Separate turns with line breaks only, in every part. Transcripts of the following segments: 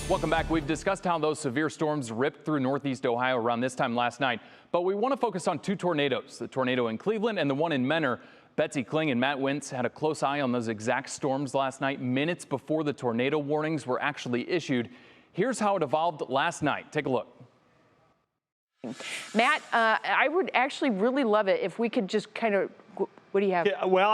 Welcome back. We've discussed how those severe storms ripped through northeast Ohio around this time last night, but we want to focus on two tornadoes, the tornado in Cleveland and the one in Menor. Betsy, Kling and Matt Wintz had a close eye on those exact storms last night, minutes before the tornado warnings were actually issued. Here's how it evolved last night. Take a look.
Matt, I would actually really love it if we could just kind of, what do you have?
Yeah, well,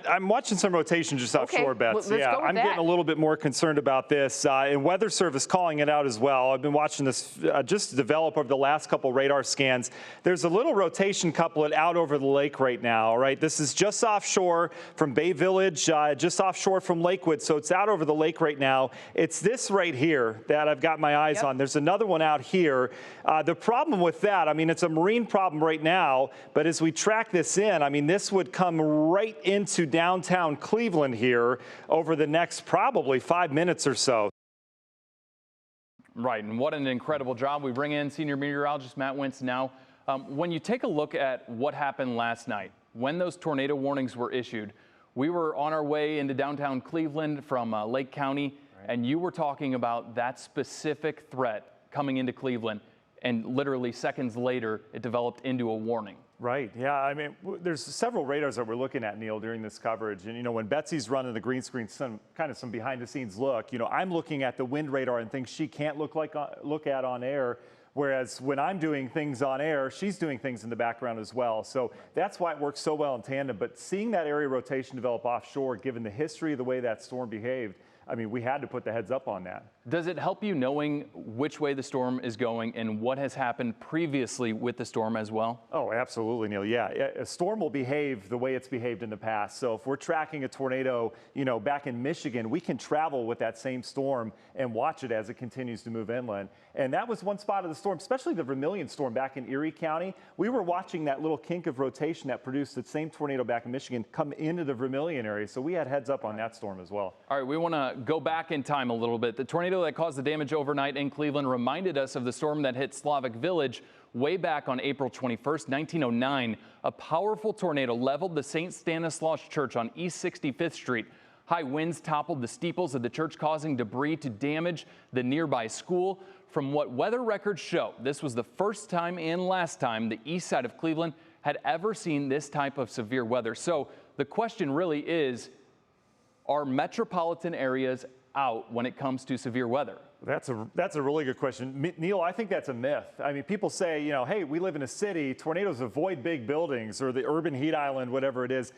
I'm watching some rotation just offshore, Betsy.
Let's go with
I'm
that.
getting a little bit more concerned about this, and Weather Service calling it out as well. I've been watching this just develop over the last couple radar scans. There's a little rotation couplet out over the lake right now, all right? This is just offshore from Bay Village, just offshore from Lakewood, so it's out over the lake right now. It's this right here that I've got my eyes on. There's another one out here. The problem with that, I mean, it's a marine problem right now, but as we track this in, I mean, this would come right into downtown Cleveland here over the next probably 5 minutes or so.
Right, and what an incredible job. We bring in senior meteorologist Matt Wintz now. When you take a look at what happened last night, when those tornado warnings were issued, we were on our way into downtown Cleveland from Lake County, and you were talking about that specific threat coming into Cleveland, and literally seconds later, it developed into a warning.
Right. Yeah. I mean, there's several radars that we're looking at, Neil, during this coverage. And, you know, when Betsy's running the green screen, some behind the scenes look, you know, I'm looking at the wind radar and things she can't look at on air. Whereas when I'm doing things on air, she's doing things in the background as well. So that's why it works so well in tandem. But seeing that area rotation develop offshore, given the history of the way that storm behaved, I mean, we had to put the heads up on that.
Does it help you knowing which way the storm is going and what has happened previously with the storm as well?
Oh, absolutely, Neil. Yeah, a storm will behave the way it's behaved in the past. So if we're tracking a tornado, you know, back in Michigan, we can travel with that same storm and watch it as it continues to move inland. And that was one spot of the storm, especially the Vermilion storm back in Erie County. We were watching that little kink of rotation that produced the same tornado back in Michigan come into the Vermilion area. So we had heads up on that storm as well.
All right, we want to go back in time a little bit. The tornado that caused the damage overnight in Cleveland reminded us of the storm that hit Slavic Village way back on April 21st, 1909. A powerful tornado leveled the St. Stanislaus Church on East 65th Street. High winds toppled the steeples of the church, causing debris to damage the nearby school. From what weather records show, this was the first time and last time the east side of Cleveland had ever seen this type of severe weather. So the question really is, are metropolitan areas out when it comes to severe weather?
That's a really good question. Neil, I think that's a myth. I mean, people say, you know, hey, we live in a city, tornadoes avoid big buildings or the urban heat island, whatever it is.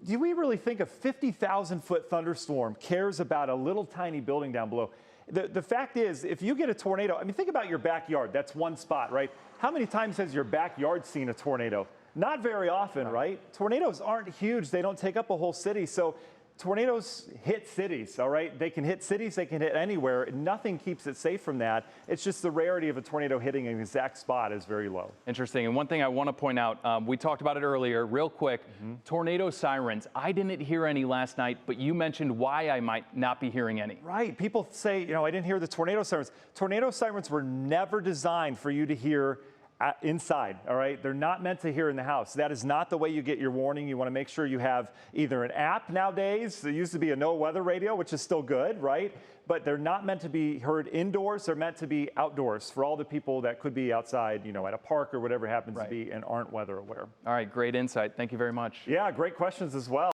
Do we really think a 50,000-foot thunderstorm cares about a little tiny building down below? The fact is, if you get a tornado, I mean, think about your backyard. That's one spot, right? How many times has your backyard seen a tornado? Not very often, right? Tornadoes aren't huge. They don't take up a whole city. So tornadoes hit cities, all right? They can hit cities, they can hit anywhere. Nothing keeps it safe from that. It's just the rarity of a tornado hitting an exact spot is very low.
Interesting. And one thing I want to point out, we talked about it earlier, real quick, tornado sirens. I didn't hear any last night, but you mentioned why I might not be hearing any.
Right. People say, you know, I didn't hear the tornado sirens. Tornado sirens were never designed for you to hear inside, all right? They're not meant to hear in the house. That is not the way you get your warning. You want to make sure you have either an app nowadays. There used to be a no weather radio, which is still good, right? But they're not meant to be heard indoors. They're meant to be outdoors for all the people that could be outside, you know, at a park or whatever happens to be and aren't weather aware.
All right, great insight. Thank you very much.
Yeah, great questions as well.